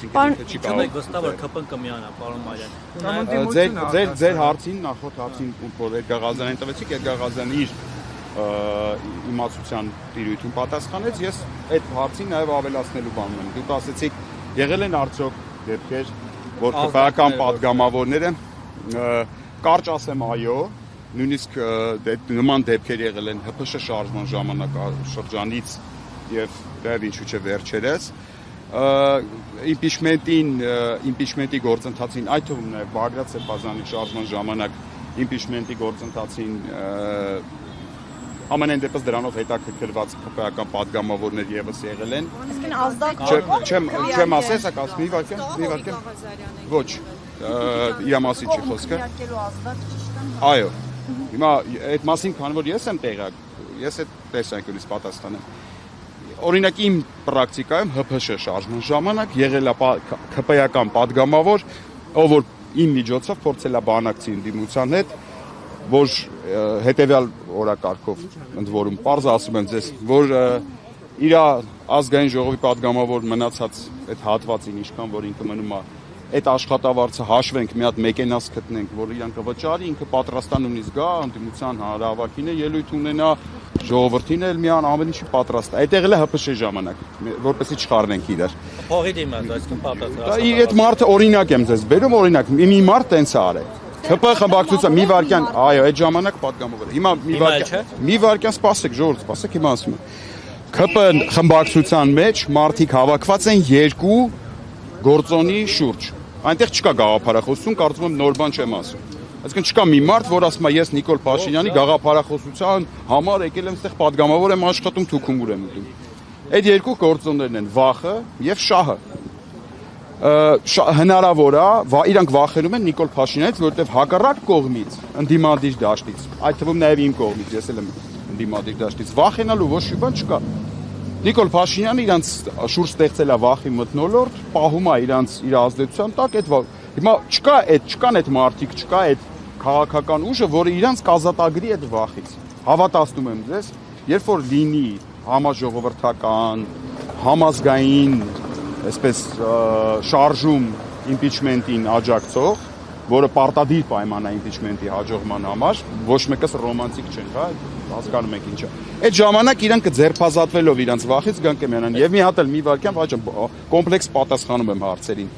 գիտեմ, թե չի կարող։ Վստահ որ ԿՊ-ն կմիանա, պարոն Մարյան։ Ձեր հարցին, նախորդ հարցին, որ Էդգար Ղազարյանին տվեցիք, Էդգար Ղազարյանը իր իմացության տիրույթում պատասխանեց, ես այդ հարցին նաև ավելացնելու բան ունեմ։ Դուք ասեցիք, եղել են արդյոք դեպքեր, որ ԿՊ-ական падգամավորները, կարճ ասեմ այո, նույնիսկ նման դեպքեր եղել են ՀՓՇ շարժման ժամանակաշրջանից եւ դեռ ինչու՞ չէ վերջերս, իմպիչմենտի գործընթացին, այդ թվում նաև Բագրատ Սեփազյանի շարժման ժամանակ իմպիչմենտի գործընթացին ամենայն դեպս դրանով հետաքրքրված ԿՊ-ական падգամավորներ եւս եղել են։ Այսինքն ազդակ չեմ ասես, ակաս մի վարքան։ Ոչ, իր մասին չի խոսքը։ Այո։ Հիմա այդ մասին, քանի որ ես եմ տեղյակ, ես այդ տեսանկյունից պատասխանեմ։ Օրինակ իմ պրակտիկայում ՀՓՇ շարժման ժամանակ եղել է ԿՊ-ական падգամավոր, ով որ իմ միջոցով փորձել է բանակցի ընդդիմության հետ, որ հետևյալ օրակարգով ընդ որում պարզ ասում եմ ձեզ, որ իր ազգային ժողովի падգամավոր մնացած այդ հատվածին ինչքան որ ինքը մնում է, այդ աշխատավարձը հաշվենք, մի հատ մեկենաս գտնենք, որ իրան կվճարի, ինքը պատրաստան նույնիսկ գա, ընդդիմության հանրահավաքին է ելույթ ունենա, ժողովրդին էլ միան ամեն ինչի պատրաստ է։ Այդտեղ էլ է ՀՊՇ ժամանակ, որպեսզի չխառնենք իրար։ Փողի դիմաց, այսինքն պատասխան։ Այդ մարդը օրինակ եմ ձեզ բերում, օրինակ, մի մարդ տենց է արել։ ՀՊ խմբակցության մի վարքյան, այո, այդ ժամանակ падգամավոր է։ Հիմա մի վարքյան սպասեք, ժողովուրդ, սպասեք, հիմա ասում եմ։ ՀՊ խմբակցության մեջ մարդիկ հավաքված են երկու գործոնի շուրջ։ Այնտեղ չկա գաղափարախոսություն, կարծում եմ նոր բան չեմ ասում։ Այսինքն չկա մի մարդ, որ ասում է ես Նիկոլ Փաշինյանի գաղափարախոսության համար եկել եմ այստեղ падգամավոր եմ աշխատում, թուքումուր եմ ուտում։ Այդ երկու գործոններն են վախը եւ շահը։ Հնարավոր է, իրանք վախենում են Նիկոլ Փաշինյանից, որովհետև հակառակ կողմից, ընդդիմադիր դաշտից, այդ թվում նաև իմ կողմից, ես էլ եմ ընդդիմադիր դաշտից, վախենալու ոչ մի բան չկա։ Նիկոլ Փաշինյանը իրանց շուրջ ստեղծել է վախի մթնոլորտ, պահում է իր ազդեցության տակ, հիմա չկան այդ մարդիկ, չկա այդ քաղաքական ուժը, որը իրանց կազատագրի այդ վախից։ Հավատացնում եմ ձեզ, երբ որ լինի համաժողովրդական, համազգային այսպես շարժում իմպիչմենտին աջակցող, որը պարտադիր պայման է իմպիչմենտի հաջողման համար, ոչ մեկս ռոմանտիկ չեն, հա, հասկանում եք ինչա։ Այդ ժամանակ իրանք կձերբազատվելով իրանց վախից գան կմիանան եւ մի հատ էլ մի վարքյան կոմպլեքս պատասխանում եմ հարցերին։